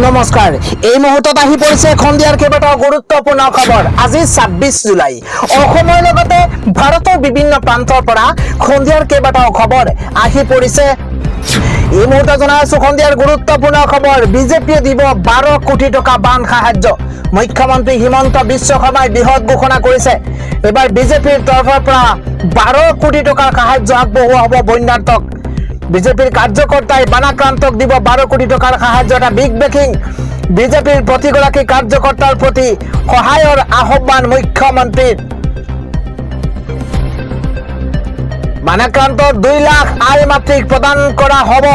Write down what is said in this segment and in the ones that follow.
নমস্কাৰ এই মুহূৰ্তত আহি পৰিছে খন্দিয়াৰ কেইবাটাও গুৰুত্বপূৰ্ণ খবৰ। আজি ২৬ জুলাই। অসমৰ লগতে ভাৰতৰ বিভিন্ন প্ৰান্তৰ পৰা খন্দিয়াৰ কেইবাটাও খবৰ আহি পৰিছে। এই মুহূৰ্তত জনাই আছো খন্দিয়াৰ গুৰুত্বপূৰ্ণ খবৰ। বিজেপিয়ে দিব ১২ কোটি টকা বান সাহায্য। মুখ্যমন্ত্ৰী হিমন্ত বিশ্ব শৰ্মাই বৃহৎ ঘোষণা কৰিছে। এবাৰ বিজেপিৰ তৰফৰ পৰা ১২ কোটি টকাৰ সাহায্য আগবঢ়োৱা হ'ব বন্যাৰ্তক। বিজেপিৰ কাৰ্যকৰ্তাই বানাক্ৰান্তক দিব ১২ কোটি টকাৰ সাহায্য। এটা বিগ ব্ৰেকিং। বিজেপিৰ প্ৰতিগৰাকী কাৰ্যকৰ্তাৰ প্ৰতি সহায়ৰ আহ্বান মুখ্যমন্ত্ৰীৰ। বানাক্ৰান্তক ২ লাখ আই মাতৃক প্ৰদান কৰা হ'ব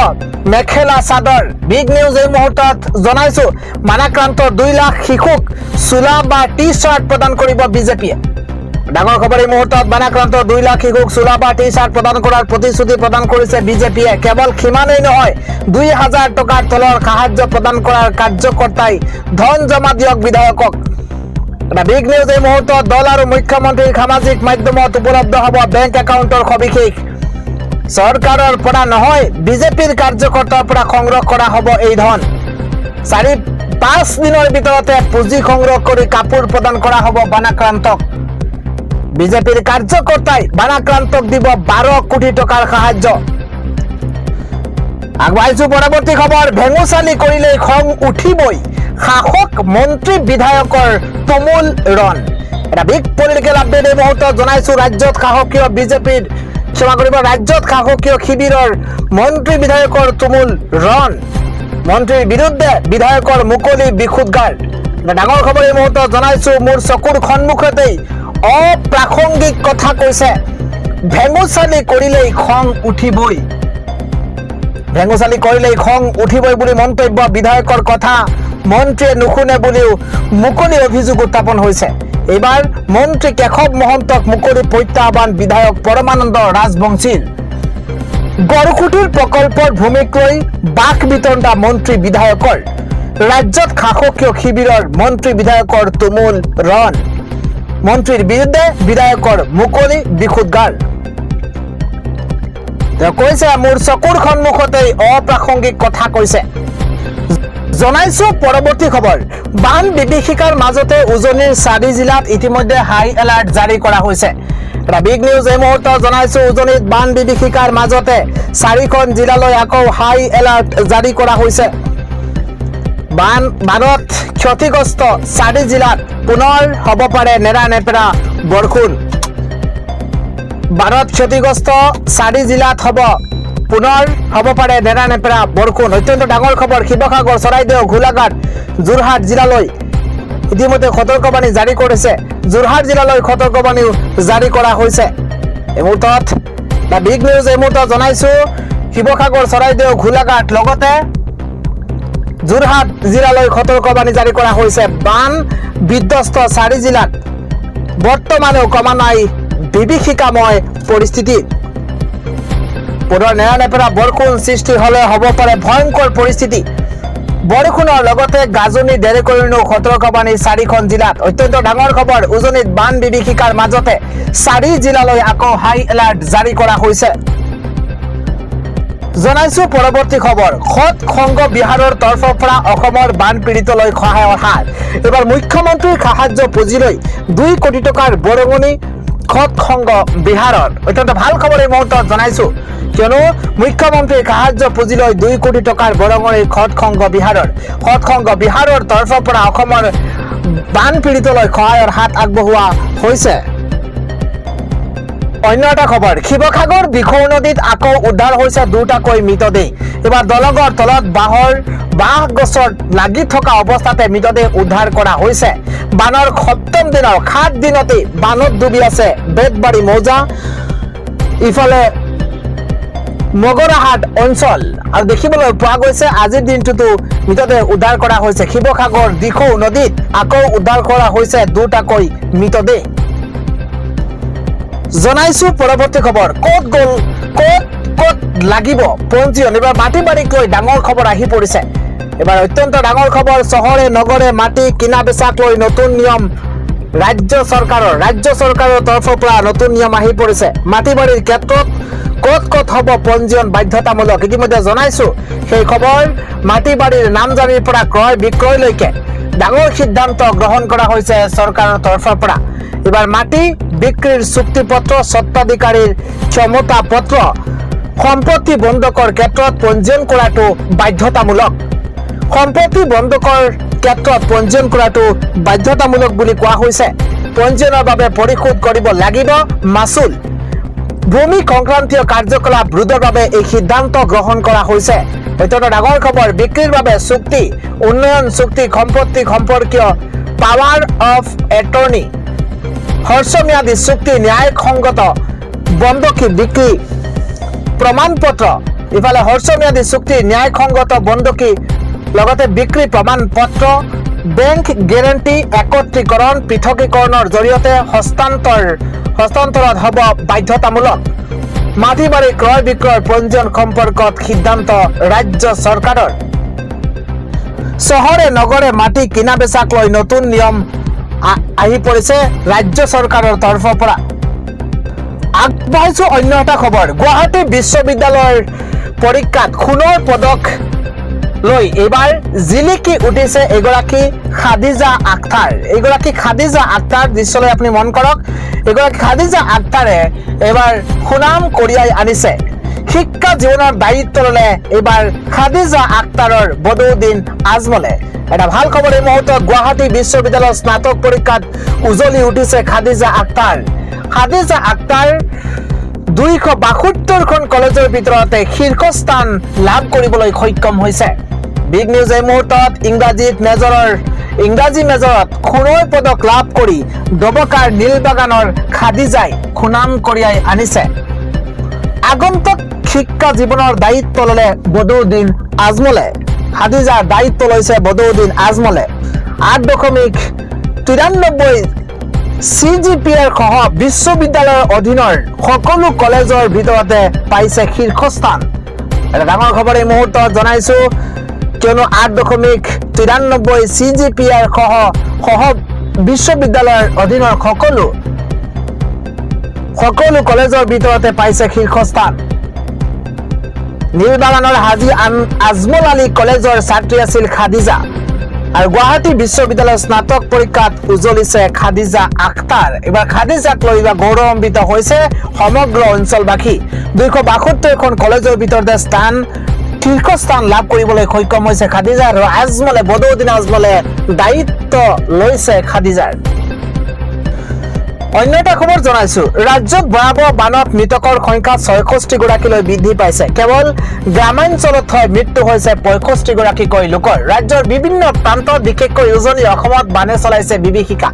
মেখেলা চাদৰ। বিগ নিউজ এই মুহূৰ্তত জনাইছো। বানাক্ৰান্তক ২ লাখ শিশুক চোলা বা টি চাৰ্ট প্ৰদান কৰিব বিজেপিয়ে। ডাঙৰ খবৰ এই মুহূৰ্তত। বানাক্ৰান্ত ২ লাখ শিশুক চোলা বা টি চাৰ্ট প্ৰদান কৰাৰ প্ৰতিশ্ৰুতি প্ৰদান কৰিছে বিজেপিয়ে। কেৱল সিমানেই নহয়, ২,০০০ টকাৰ তলৰ সাহায্য প্ৰদান কৰাৰ কাৰ্যকৰ্তাই ধন জমা দিয়ক বিধায়কক। এটা বিগ নিউজ এই মুহূৰ্তত। দল আৰু মুখ্যমন্ত্ৰীৰ সামাজিক মাধ্যমত উপলব্ধ হ'ব বেংক একাউণ্টৰ সবিশেষ। চৰকাৰৰ পৰা নহয়, বিজেপিৰ কাৰ্যকৰ্তাৰ পৰা সংগ্ৰহ কৰা হ'ব এই ধন। ৪-৫ দিনৰ ভিতৰতে পুঁজি সংগ্ৰহ কৰি কাপোৰ প্ৰদান কৰা হ'ব বানাক্ৰান্তক। বিজেপিৰ কাৰ্যকৰ্তাই বানাক্ৰান্তক দিব ১২ কোটি টকাৰ সাহায্য। আগবাঢ়িছো পৰৱৰ্তী খবৰ। ভেঙুচালি কৰিলেই খং উঠিবই, শাসক মন্ত্ৰী বিধায়কৰ তুমুল ৰণ। এটা বিগ পলিটিকেল আপডেট এই মুহূৰ্তত জনাইছো। ৰাজ্যত শাসকীয় বিজেপিৰ ৰাজ্যত শাসকীয় শিবিৰৰ মন্ত্ৰী বিধায়কৰ তুমুল ৰণ। মন্ত্ৰীৰ বিৰুদ্ধে বিধায়কৰ মুকলি বিক্ষোভগাৰ। ডাঙৰ খবৰ এই মুহূৰ্তত জনাইছো। মোৰ চকুৰ সন্মুখতেই অপ্ৰাসংগিক কথা কৈছে। ভেঙুচালি কৰিলেই খং উঠিবই। ভেঙুচালি কৰিলেই খং উঠিবই বুলি মন্তব্য বিধায়কৰ কথা মন্ত্ৰীয়ে নুশুনে বুলিও মুকলি অভিযোগ উত্থাপন হৈছে। এইবাৰ মন্ত্ৰী কেশৱ মহন্তক মুকলি প্ৰত্যাহ্বান বিধায়ক পৰমানন্দ ৰাজবংশীৰ। গড়কুটিৰ প্ৰকল্পৰ ভূমিক লৈ বাক বিতণ্ডা মন্ত্ৰী বিধায়কৰ। ৰাজ্যত শাসকীয় শিবিৰৰ মন্ত্ৰী বিধায়কৰ তুমুল ৰণ। মন্ত্ৰীৰ বিৰুদ্ধে বিধায়কৰ মুকলি বিক্ষোভগাৰ। তেওঁ কৈছে, মোৰ চকুৰ সন্মুখতেই অপ্ৰাসংগিক কথা কৈছে। জনাইছো পৰৱৰ্তী খবৰ। বান বিভীষিকাৰ মাজতে উজনিৰ ৪ জিলাত ইতিমধ্যে হাই এলাৰ্ট জাৰি কৰা হৈছে। এটা বিগ নিউজ এই মুহূৰ্তত জনাইছো। উজনিত বান বিভীষিকাৰ মাজতে ৪খন জিলালৈ আকৌ হাই এলাৰ্ট জাৰি কৰা হৈছে। বানত ক্ষতিগ্ৰস্ত ৪ জিলাত পুনৰ হ'ব পাৰে নেৰানেপেৰা বৰষুণ। বানত ক্ষতিগ্ৰস্ত ৪ জিলাত পুনৰ হ'ব পাৰে নেৰানেপেৰা বৰষুণ। অত্যন্ত ডাঙৰ খবৰ। শিৱসাগৰ, চৰাইদেউ, গোলাঘাট, যোৰহাট জিলালৈ ইতিমধ্যে সতৰ্কবাণী জাৰি কৰিছে। যোৰহাট জিলালৈ সতৰ্কবাণীও জাৰি কৰা হৈছে। এই মুহূৰ্তত বিগ নিউজ এই মুহূৰ্তত জনাইছো। শিৱসাগৰ, চৰাইদেউ, গোলাঘাট লগতে যোৰহাট জিলালৈ সতৰ্কবাণী জাৰি কৰা হৈছে। বান বিধ্বস্ত ৪ জিলাত বৰ্তমানেও কমা নাই বিভীষিকাময় পৰিস্থিতি। পুনৰ নেৰানেপেৰা বৰষুণ সৃষ্টি হ'লে হ'ব পাৰে ভয়ংকৰ পৰিস্থিতি। বৰষুণৰ লগতে গাজনি ঢেৰেকনিৰো সতৰ্কবাণী ৪খন জিলাত। অত্যন্ত ডাঙৰ খবৰ। উজনিত বান বিভীষিকাৰ মাজতে ৪ জিলালৈ আকৌ হাই এলাৰ্ট জাৰি কৰা হৈছে। জনাইছো পৰৱৰ্তী খবৰ। সৎ সংঘ বিহাৰৰ তৰফৰ পৰা অসমৰ বান পীড়িতলৈ সহায়ৰ হাত। এইবাৰ মুখ্যমন্ত্ৰীৰ সাহায্য পুঁজিলৈ ২ কোটি টকাৰ বৰঙণি সৎ সংঘ বিহাৰৰ। অত্যন্ত ভাল খবৰ এই মুহূৰ্তত জনাইছো, কিয়নো মুখ্যমন্ত্ৰীৰ সাহায্য পুঁজিলৈ ২ কোটি টকাৰ বৰঙণি সৎ সংঘ বিহাৰৰ। সৎ সংঘ বিহাৰৰ তৰফৰ পৰা অসমৰ বান পীড়িতলৈ সহায়ৰ হাত আগবঢ়োৱা হৈছে। অন্য এটা খবৰ। শিৱসাগৰ দিখৌ নদীত আকৌ উদ্ধাৰ হৈছে ২টাকৈ মৃতদেহ। এইবাৰ দলঙৰ তলত বাঁহ গছত লাগি থকা অৱস্থাতে মৃতদেহ উদ্ধাৰ কৰা হৈছে। বানৰ ৭ম দিনৰ ৭ দিনতে বানত ডুবি আছে বেতবাৰী মৌজা, ইফালে মগৰাহাট অঞ্চল। আৰু দেখিবলৈ পোৱা গৈছে আজিৰ দিনটোতো মৃতদেহ উদ্ধাৰ কৰা হৈছে। শিৱসাগৰ দিখৌ নদীত আকৌ উদ্ধাৰ কৰা হৈছে ২টাকৈ মৃতদেহ। জনাইছো পৰৱৰ্তী খবৰ। ক'ত গ'ল ক'ত লাগিব পঞ্জীয়ন। এইবাৰ মাটি বাৰীক লৈ ডাঙৰ খবৰ আহি পৰিছে। এবাৰ অত্যন্ত ডাঙৰ খবৰ। চহৰে নগৰে মাটি কিনা বেচাক লৈ নতুন নিয়ম ৰাজ্য চৰকাৰৰ তৰফৰ পৰা নতুন নিয়ম আহি পৰিছে। মাটি বাৰীৰ ক্ষেত্ৰত ক'ত ক'ত হ'ব পঞ্জীয়ন বাধ্যতামূলক ইতিমধ্যে জনাইছো সেই খবৰ মাটি বাৰীৰ নামজাৰিৰ পৰা ক্ৰয় বিক্ৰয়লৈকে ডাঙৰ সিদ্ধান্ত গ্ৰহণ কৰা হৈছে চৰকাৰৰ তৰফৰ পৰা এবাৰ মাটি বিক্ৰীৰ চুক্তিপত্ৰ স্বত্বাধিকাৰীৰ ক্ষমতা পত্ৰ সম্পত্তি বন্ধকৰ ক্ষেত্ৰত পঞ্জীয়ন কৰাটো বাধ্যতামূলক সম্পত্তি বন্ধকৰ ক্ষেত্ৰত পঞ্জীয়ন কৰাটো বাধ্যতামূলক বুলি কোৱা হৈছে পঞ্জীয়নৰ বাবে পৰিশোধ কৰিব লাগিব মাচুল ভূমি সংক্ৰান্তীয় কাৰ্যকলাপ ৰোধৰ বাবে এই সিদ্ধান্ত গ্ৰহণ কৰা হৈছে অত্যন্ত ডাঙৰ খবৰ বিক্ৰীৰ বাবে চুক্তি উন্নয়ন চুক্তি সম্পত্তি সম্পৰ্কীয় পাৱাৰ অফ এটৰ্নি হ্ৰস্বম্যাদী চুক্তি ন্যায়সংগত বন্ধকী বিক্ৰী প্ৰমাণপত্ৰ ইফালে হ্ৰস্বম্যাদী চুক্তি ন্যায়সংগত বন্ধকী লগতে বিক্ৰী প্ৰমাণপত্ৰ বেংক গ্যাৰান্টি একত্ৰীকৰণ পৃথকীকৰণৰ জৰিয়তে হস্তান্তৰত হ'ব বাধ্যতামূলক মাটি বাৰী ক্ৰয় বিক্ৰয় পঞ্জীয়ন সম্পৰ্কত সিদ্ধান্ত ৰাজ্য চৰকাৰৰ চহৰে নগৰে মাটি কিনা বেচাক লৈ নতুন নিয়ম আহি পৰিছে ৰাজ্য চৰকাৰৰ তৰফৰ পৰা আগবাঢ়িছো অন্য এটা খবৰ গুৱাহাটী বিশ্ববিদ্যালয়ৰ পৰীক্ষাত সোণৰ পদক লৈ এবাৰ জিলিকি উঠিছে এগৰাকী খাদিজা আক্তাৰ দৃশ্যলৈ আপুনি মন কৰক এগৰাকী খাদিজা আক্তাৰে এবাৰ সুনাম কঢ়িয়াই আনিছে শিক্ষা জীৱনৰ দায়িত্ব ল'লে এবাৰ খাদিজা আক্তাৰৰ বদৌদিন আজমলে এটা ভাল খবৰ এই মুহূৰ্তত গুৱাহাটী বিশ্ববিদ্যালয়ৰ স্নাতক পৰীক্ষাত উজলি উঠিছে খাদিজা আক্তাৰ 272খন কলেজৰ ভিতৰতে শীৰ্ষস্থান লাভ কৰিবলৈ সক্ষম হৈছে বিগ নিউজ এই মুহূৰ্তত ইংৰাজী মেজৰত সোণৰ পদক লাভ কৰি দবকাৰ নীলবাগানৰ খাদিজাই সুনাম কঢ়িয়াই আনিছে আগন্তুক শিক্ষা জীৱনৰ দায়িত্ব ল'লে বদৌদিন আজমলে খাদিজাৰ দায়িত্ব লৈছে বদৌদিন আজমলে 8.93 CGPR সহ বিশ্ববিদ্যালয়ৰ অধীনৰ সকলো কলেজৰ ভিতৰতে পাইছে শীৰ্ষস্থান এটা ডাঙৰ খবৰ এই মুহূৰ্তত জনাইছো কিয়নো 8.93 CGPR সহ বিশ্ববিদ্যালয়ৰ অধীনৰ সকলো কলেজৰ ভিতৰতে পাইছে শীৰ্ষস্থান নীলবাগানৰ হাজী আজমল আলী কলেজৰ ছাত্ৰী আছিল খাদিজা আৰু গুৱাহাটী বিশ্ববিদ্যালয়ৰ স্নাতক পৰীক্ষাত উজলিছে খাদিজা আক্তাৰ এবাৰ খাদিজাক লৈ গৌৰৱান্বিত হৈছে সমগ্ৰ অঞ্চলবাসী 272খন কলেজৰ ভিতৰতে শীৰ্ষস্থান লাভ কৰিবলৈ সক্ষম হৈছে খাদিজা আৰু বদৌদিন আজমলে দায়িত্ব লৈছে খাদিজাৰ অন্য এটা খবৰ জনাইছো ৰাজ্যত ভয়াবহ বানত মৃতকৰ সংখ্যা 66 গৰাকীলৈ বৃদ্ধি পাইছে কেৱল গ্ৰামাঞ্চলত মৃত্যু হৈছে 65 গৰাকীকৈ লোকৰ ৰাজ্যৰ বিভিন্ন প্ৰান্তত বিশেষকৈ উজনি অসমত বানে চলাইছে বিভীষিকা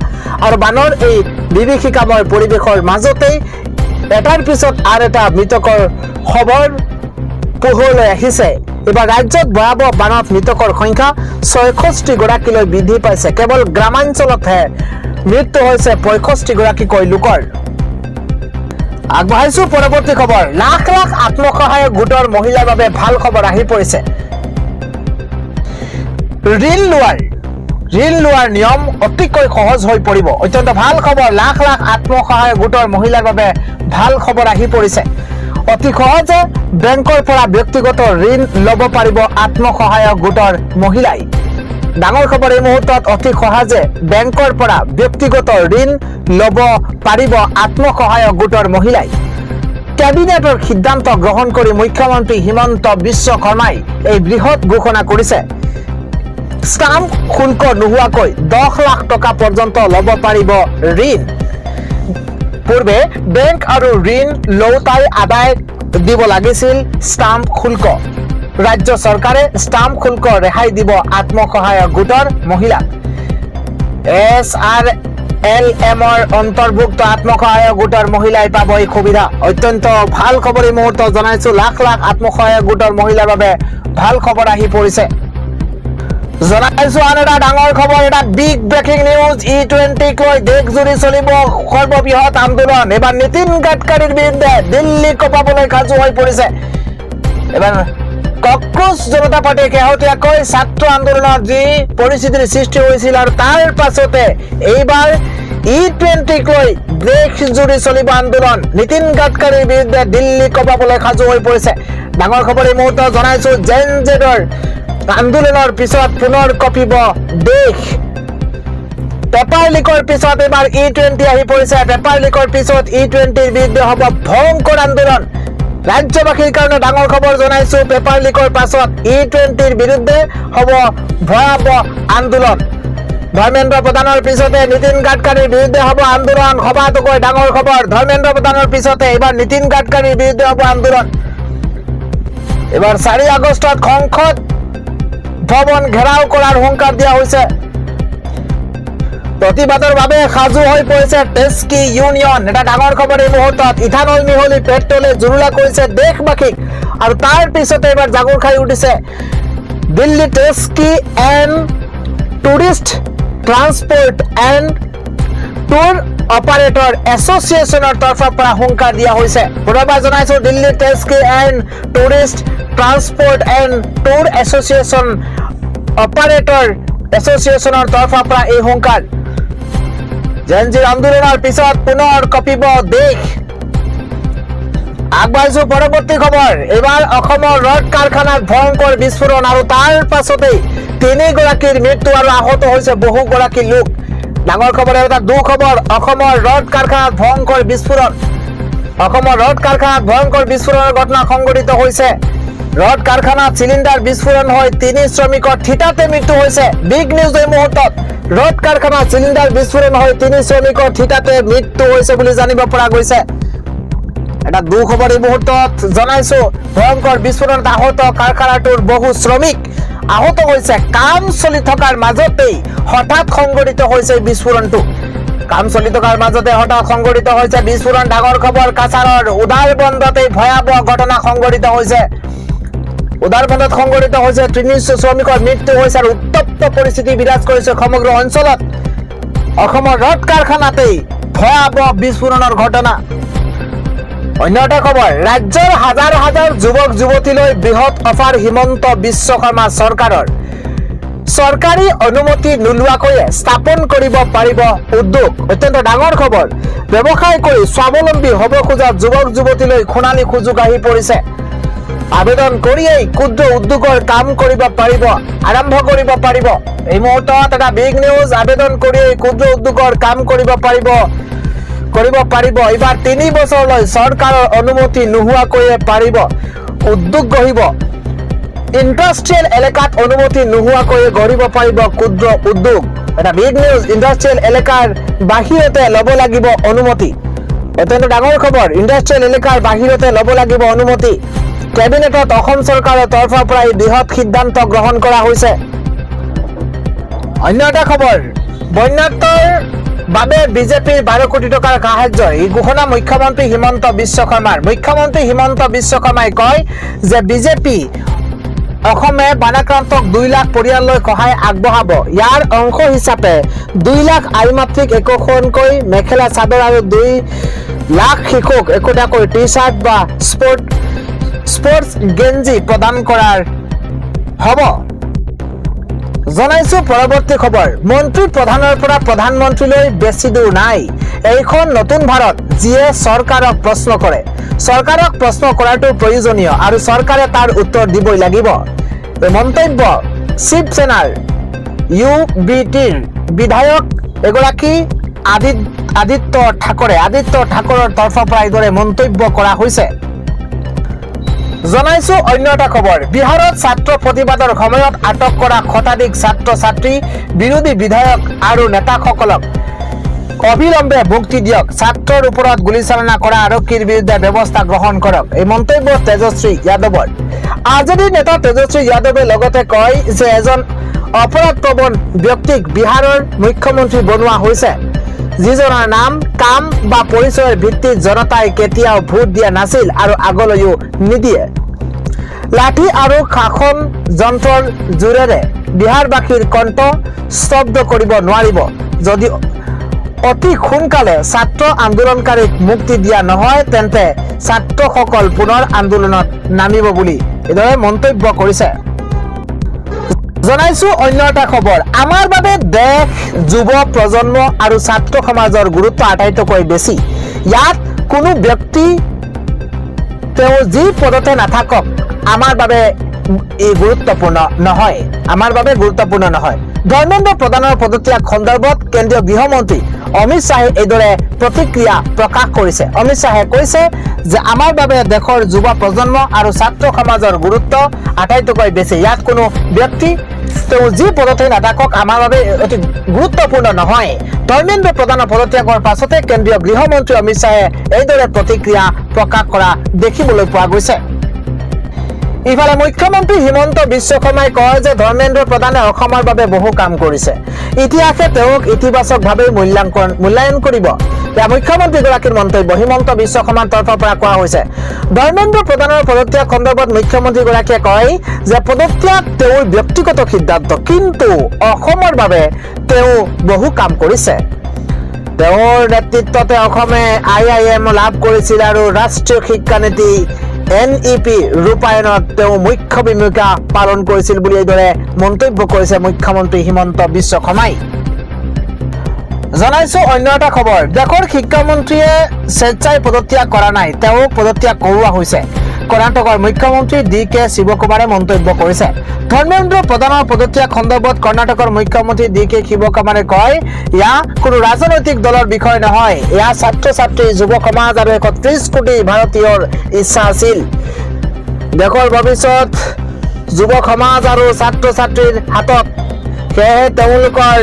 আৰু বানৰ এই বিভীষিকাময় পৰিৱেশৰ মাজতেই এটাৰ পিছত আন এটা মৃতকৰ খবৰ পোহৰলৈ আহিছে এবাৰ ৰাজ্যত ভয়াবহ বানত মৃতকৰ সংখ্যা 66 গৰাকীলৈ বৃদ্ধি পাইছে কেৱল গ্ৰামাঞ্চলতহে মৃত্যু হৈছে 65 গৰাকীকৈ লোকৰ আগবাঢ়িছো পৰৱৰ্তী খবৰ লাখ লাখ আত্মসহায়ক গোটৰ মহিলাৰ বাবে ভাল খবৰ আহি পৰিছে ঋণ লোৱাৰ নিয়ম অতিকৈ সহজ হৈ পৰিব অত্যন্ত ভাল খবৰ লাখ লাখ আত্মসহায়ক গোটৰ মহিলাৰ বাবে ভাল খবৰ আহি পৰিছে অতি সহজে বেংকৰ পৰা ব্যক্তিগত ঋণ ল'ব পাৰিব আত্মসহায়ক গোটৰ মহিলাই ডাঙৰ খবৰ এই মুহূৰ্তত অতি সহজে বেংকৰ পৰা ব্যক্তিগত ঋণ ল'ব পাৰিব আত্মসহায়ক গোটৰ মহিলাই কেবিনেটৰ সিদ্ধান্ত গ্ৰহণ কৰি মুখ্যমন্ত্ৰী হিমন্ত বিশ্ব শৰ্মাই এই বৃহৎ ঘোষণা কৰিছে ষ্টাম্প শুল্ক নোহোৱাকৈ 10 লাখ টকা পৰ্যন্ত ল'ব পাৰিব ঋণ পূৰ্বে বেংক আৰু ঋণ লওঁতাই আদায় দিব লাগিছিল ষ্টাম্প শুল্ক ৰাজ্য চৰকাৰে ষ্টাম্প শুল্ক ৰেহাই দিব আত্মসহায়ক গোটৰ মহিলাক SRLMৰ অন্তৰ্ভুক্ত আত্মসহায়ক গোটৰ মহিলাই পাব এই সুবিধা অত্যন্ত ভাল খবৰ এই মুহূৰ্তত জনাইছো লাখ লাখ আত্মসহায়ক গোটৰ মহিলাৰ বাবে ভাল খবৰ আহি পৰিছে জনাইছো আন এটা ডাঙৰ খবৰ এটা বিগ ব্ৰেকিং নিউজ E20 লৈ দেশজুৰি চলিব সৰ্ববৃহৎ আন্দোলন এবাৰ নীতিন গাডকাৰীৰ বিৰুদ্ধে দিল্লী কঁপাবলৈ সাজু হৈ পৰিছে এবাৰ কক্ৰোচ জনতা পাৰ্টিয়ে শেহতীয়াকৈ ছাত্ৰ আন্দোলনত যি পৰিস্থিতিৰ সৃষ্টি হৈছিল আৰু তাৰ পাছতে এইবাৰ E20 লৈ দেশ জুৰি চলিব আন্দোলন নীতিন গাডকাৰীৰ বিৰুদ্ধে দিল্লী কঁপাবলৈ সাজু হৈ পৰিছে ডাঙৰ খবৰ এই মুহূৰ্তত জনাইছো জেন জেডৰ আন্দোলনৰ পিছত পুনৰ কঁপিব দেশ পেপাৰ লিকৰ পিছত এবাৰ E20 আহি পৰিছে পেপাৰ লিকৰ পিছত E20ৰ বিৰুদ্ধে হ'ব ভয়ংকৰ আন্দোলন ৰাজ্যবাসীৰ কাৰণে ডাঙৰ খবৰ জনাইছো পেপাৰ লিকৰ পাছত E20ৰ বিৰুদ্ধে হ'ব ভয়াবহ আন্দোলন ধৰ্মেন্দ্ৰ প্ৰধানৰ পিছতে নীতিন গাডকাৰীৰ বিৰুদ্ধে হ'ব আন্দোলন সবাতোকৈ ডাঙৰ খবৰ ধৰ্মেন্দ্ৰ প্ৰধানৰ পিছতে এবাৰ নীতিন গাডকাৰীৰ বিৰুদ্ধে হ'ব আন্দোলন এবাৰ 4 আগষ্টত সংসদ ভৱন ঘেৰাও কৰাৰ হুংকাৰ দিয়া হৈছে প্ৰতিবাদৰ বাবে সাজু হৈ পৰিছে টেস্কি ইউনিয়ন এটা ডাঙৰ খবৰ এই মুহূৰ্তত ইথানল মিহলি পেট্ৰলে জুৰুলা কৰিছে দেশবাসীক আৰু তাৰ পিছতে এবাৰ জাগুৰ খাই উঠিছে দিল্লী টেস্কি and tourist transport and tour operator এছ'চিয়েশ্যনৰ তৰফৰ পৰা হুংকাৰ দিয়া হৈছে পুনৰবাৰ জনাইছো দিল্লী টেস্কি and tourist transport and tour association operator এছ'চিয়েশ্যনৰ তৰফৰ পৰা এই হুংকাৰ জেনজিৰ আন্দোলনৰ পিছত পুনৰ কঁপিব দেশ আগবাঢ়িছো পৰৱৰ্তী খবৰ এবাৰ অসমৰ ৰড কাৰখানাত ভয়ংকৰ বিস্ফোৰণ আৰু তাৰ পাছতেই 3 গৰাকীৰ মৃত্যু আৰু আহত হৈছে বহুগৰাকী লোক ডাঙৰ খবৰ এটা দুখবৰ অসমৰ ৰড কাৰখানাত ভয়ংকৰ বিস্ফোৰণ অসমৰ ৰড কাৰখানাত ভয়ংকৰ বিস্ফোৰণৰ ঘটনা সংঘটিত হৈছে ৰড কাৰখানাত চিলিণ্ডাৰ বিস্ফোৰণ হৈ 3 শ্ৰমিকৰ থিতাতে মৃত্যু হৈছে বিগ নিউজ এই মুহূৰ্তত ৰড কাৰখানাত চিলিণ্ডাৰ বিস্ফোৰণ হৈ 3 শ্ৰমিকৰ থিতাতে মৃত্যু হৈছে বুলি জানিব পৰা গৈছে এটা দুখবৰ এই মুহূৰ্তত জনাইছো ভয়ংকৰ বিস্ফোৰণত আহত কাৰখানাটোৰ বহু শ্ৰমিক আহত হৈছে কাম চলি থকাৰ মাজতেই হঠাৎ সংঘটিত হৈছে বিস্ফোৰণটো কাম চলি থকাৰ মাজতে হঠাৎ সংঘটিত হৈছে বিস্ফোৰণ ডাঙৰ খবৰ কাছাৰৰ উদাৰবন্দতে ভয়াবহ ঘটনা সংঘটিত হৈছে উদাৰবন্দত সংঘটিত হৈছে 3 শ্ৰমিকৰ মৃত্যু হৈছে আৰু উত্তপ্ত পৰিস্থিতি বিৰাজ কৰিছে সমগ্ৰ অঞ্চলত অসমৰ ৰড কাৰখানাতেই ভয়াবহ বিস্ফোৰণৰ ঘটনা অন্য এটা খবৰ ৰাজ্যৰ হাজাৰ হাজাৰ যুৱক যুৱতীলৈ বৃহৎ অফাৰ হিমন্ত বিশ্ব শৰ্মা চৰকাৰৰ চৰকাৰী অনুমতি নোলোৱাকৈ স্থাপন কৰিব পাৰিব উদ্যোগ অত্যন্ত ডাঙৰ খবৰ ব্যৱসায় কৰি স্বাৱলম্বী হ'ব খোজা যুৱক যুৱতীলৈ সোণালী সুযোগ আহি পৰিছে আবেদন কৰিয়েই ক্ষুদ্ৰ উদ্যোগৰ কাম কৰিব পাৰিব আৰম্ভ কৰিব পাৰিব এই মুহূৰ্তত এটা বিগ নিউজ আবেদন কৰিয়েই ক্ষুদ্ৰ উদ্যোগৰ কাম কৰিব পাৰিব এবাৰ 3 বছৰলৈ চৰকাৰৰ অনুমতি নোহোৱাকৈ পাৰিব উদ্যোগ গঢ়িব ইণ্ডাষ্ট্ৰিয়েল এলেকাত অনুমতি নোহোৱাকৈ গঢ়িব পাৰিব ক্ষুদ্ৰ উদ্যোগ এটা বিগ নিউজ ইণ্ডাষ্ট্ৰিয়েল এলেকাৰ বাহিৰতে ল'ব লাগিব অনুমতি অত্যন্ত ডাঙৰ খবৰ ইণ্ডাষ্ট্ৰিয়েল এলেকাৰ বাহিৰতে ল'ব লাগিব অনুমতি কেবিনেটত অসম চৰকাৰৰ তৰফৰ পৰা এই বৃহৎ সিদ্ধান্ত গ্ৰহণ কৰা হৈছে অন্য এটা খবৰ বন্যাত্মৰ বাবে বিজেপিৰ 12 কোটি টকাৰ সাহায্য এই ঘোষণা মুখ্যমন্ত্ৰী হিমন্ত বিশ্ব শৰ্মাৰ মুখ্যমন্ত্ৰী হিমন্ত বিশ্ব শৰ্মাই কয় যে বিজেপি অসমে বানাক্ৰান্তক 2 লাখ পৰিয়াললৈ সহায় আগবঢ়াব ইয়াৰ অংশ হিচাপে 2 লাখ আইমাতৃক একোখনকৈ মেখেলা চাদৰ আৰু 2 লাখ শিশুক একোটাকৈ টি-চাৰ্ট বা স্পৰ্টছ গেঞ্জি প্ৰদান কৰাৰ হ'ব জনাইছো পৰৱৰ্তী খবৰ মন্ত্ৰী প্ৰধানৰ পৰা প্ৰধানমন্ত্ৰীলৈ বেছি দূৰ নাই এইখন নতুন ভাৰত যিয়ে চৰকাৰক প্ৰশ্ন কৰে চৰকাৰক প্ৰশ্ন কৰাটো প্ৰয়োজনীয় আৰু চৰকাৰে তাৰ উত্তৰ দিবই লাগিব এই মন্তব্য শিৱসেনাৰ UBTৰ বিধায়ক এগৰাকী আদিত্য ঠাকৰৰ তৰফৰ পৰা এইদৰে মন্তব্য কৰা হৈছে জনাইছো অন্য এটা খবৰ বিহাৰত ছাত্ৰ প্ৰতিবাদৰ সময়ত আটক কৰা শতাধিক ছাত্ৰ ছাত্ৰী বিৰোধী বিধায়ক আৰু নেতাসকলক অবিলম্বে মুক্তি দিয়ক ছাত্ৰৰ ওপৰত গুলীচালনা কৰা আৰক্ষীৰ বিৰুদ্ধে ব্যৱস্থা গ্ৰহণ কৰক এই মন্তব্য তেজস্বী যাদৱৰ আৰজেডি নেতা তেজস্বী যাদৱে লগতে কয় যে এজন অপৰাধপ্ৰবণ ব্যক্তিক বিহাৰৰ মুখ্যমন্ত্ৰী বনোৱা হৈছে যিজনৰ নাম কাম বা পৰিচয়ৰ ভিত্তিত জনতাই কেতিয়াও ভোট দিয়া নাছিল আৰু আগলৈও নিদিয়ে লাঠি আৰু শাসন যন্ত্ৰৰ জোৰেৰে বিহাৰবাসীৰ কণ্ঠ স্তব্ধ কৰিব নোৱাৰিব যদি অতি সোনকালে ছাত্ৰ আন্দোলনকাৰীক মুক্তি দিয়া নহয় তেন্তে ছাত্ৰসকল পুনৰ আন্দোলনত নামিব বুলি এইদৰে মন্তব্য কৰিছে জনাইছো অন্য এটা খবৰ আমাৰ বাবে দেশ যুৱ প্ৰজন্ম আৰু ছাত্ৰ সমাজৰ গুৰুত্ব আটাইতকৈ বেছি ইয়াত কোনো ব্যক্তি তেওঁ যি পদতে নাথাকক আমাৰ বাবে এই গুৰুত্বপূৰ্ণ নহয় ধৰ্মেন্দ্ৰ প্ৰধানৰ পদত্যাগ সন্দৰ্ভত কেন্দ্ৰীয় গৃহমন্ত্ৰী অমিত শাহে এইদৰে প্ৰতিক্ৰিয়া প্ৰকাশ কৰিছে অমিত শাহে কৈছে যে আমাৰ বাবে দেশৰ যুৱ প্ৰজন্ম আৰু ছাত্ৰ সমাজৰ গুৰুত্ব আটাইতকৈ বেছি ইয়াত কোনো ব্যক্তি তেওঁ যি পদতে নাথাকক আমাৰ বাবে অতি গুৰুত্বপূৰ্ণ নহয় ধৰ্মেন্দ্ৰ প্ৰধানৰ পদত্যাগৰ পাছতে কেন্দ্ৰীয় গৃহমন্ত্ৰী অমিত শাহে এইদৰে প্ৰতিক্ৰিয়া প্ৰকাশ কৰা দেখিবলৈ পোৱা গৈছে ইফালে মুখ্যমন্ত্ৰী হিমন্ত বিশ্ব শৰ্মাই কয় যে ধৰ্মেন্দ্ৰ প্ৰধানে অসমৰ বাবে বহু কাম কৰিছে ইতিহাসে তেওঁক ইতিবাচকভাৱে মূল্যায়ন কৰিব या मुख्यमंत्री मंतव्य हिमंत विश्व शर्मार तरफर कोৱা হৈছে ধৰ্মেন্দ্ৰ প্ৰধানৰ পদত্যাগ সন্দৰ্ভত মুখ্যমন্ত্ৰীগৰাকীয়ে কয় যে পদত্যাগ তেওঁৰ ব্যক্তিগত সিদ্ধান্ত কিন্তু অসমৰ বাবে তেওঁ বহু কাম কৰিছে তেওঁৰ নেতৃত্বতে অসমে IIM লাভ কৰিছিল আৰু ৰাষ্ট্ৰীয় শিক্ষা নীতি NEP ৰূপায়ণত তেওঁ মুখ্য ভূমিকা পালন কৰিছিল বুলি এইদৰে মন্তব্য কৰিছে মুখ্যমন্ত্ৰী হিমন্ত বিশ্ব শৰ্মাই জনাইছো অন্য এটা খবৰ দেশৰ শিক্ষামন্ত্ৰীয়ে স্বেচ্ছাই পদত্যাগ কৰা নাই তেওঁ পদত্যাগ কৰোৱা হৈছে কৰ্ণাটকৰ মুখ্যমন্ত্ৰী DK শিৱকুমাৰে মন্তব্য কৰিছে ধৰ্মেন্দ্ৰ প্ৰধানৰ পদত্যাগ সন্দৰ্ভত কৰ্ণাটকৰ মুখ্যমন্ত্ৰী DK শিৱকুমাৰে কয় ইয়া কোনো ৰাজনৈতিক দলৰ বিষয় নহয় ইয়া ছাত্ৰ ছাত্ৰী যুৱ সমাজ আৰু 31 কোটি ভাৰতীয়ৰ ইচ্ছা আছিল দেশৰ ভৱিষ্যত যুৱ সমাজ আৰু ছাত্ৰ ছাত্ৰীৰ হাতত সেয়ে তেওঁলোকৰ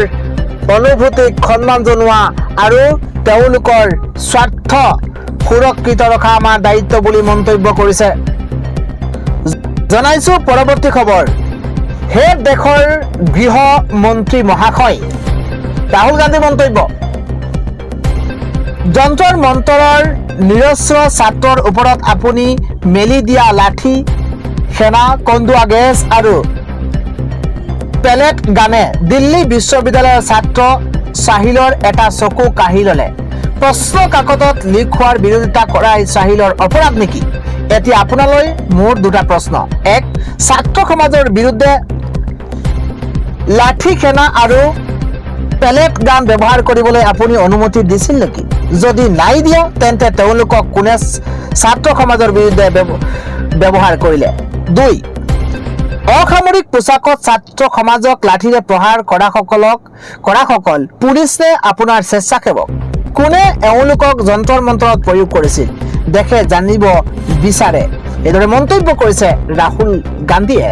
অনুভূতিক সন্মান জনোৱা আৰু তেওঁলোকৰ স্বাৰ্থ সুৰক্ষিত ৰখা আমাৰ দায়িত্ব বুলি মন্তব্য কৰিছে জনাইছো পৰৱৰ্তী খবৰ হে দেশৰ গৃহ মন্ত্ৰী মহাশয় ৰাহুল গান্ধী মন্তব্য যন্ত্ৰৰ মন্তৰৰ নিৰস্ত্ৰ ছাত্ৰৰ ওপৰত আপুনি মেলি দিয়া লাঠি সেনা কন্দুৱা গেছ আৰু পেলেট গানে দিল্লী বিশ্ববিদ্যালয়ৰ ছাত্ৰ সাহিলৰ এটা চকু কাঢ়ি ললে প্ৰশ্ন কাকতত লিক হোৱাৰ বিৰোধিতা কৰাই সাহিলৰ অপৰাধ নেকি এতিয়া আপোনালৈ মোৰ দুটা প্ৰশ্ন এক ছাত্ৰ সমাজৰ বিৰুদ্ধে লাঠি সেনা আৰু পেলেট গান ব্যৱহাৰ কৰিবলৈ আপুনি অনুমতি দিছিল নেকি যদি নাই দিয়া তেন্তে তেওঁলোকক কোনে ছাত্ৰ সমাজৰ বিৰুদ্ধে ব্যৱহাৰ কৰিলে দুই অসামৰিক পোছাকত ছাত্ৰ সমাজক লাঠিৰে প্ৰহাৰ কৰাসকল পুলিচ নে আপোনাৰ স্বেচ্ছাসেৱক কোনে এওঁলোকক যন্ত্ৰৰ মন্তৰত প্ৰয়োগ কৰিছিল দেখে জানিব বিচাৰে এইদৰে মন্তব্য কৰিছে ৰাহুল গান্ধীয়ে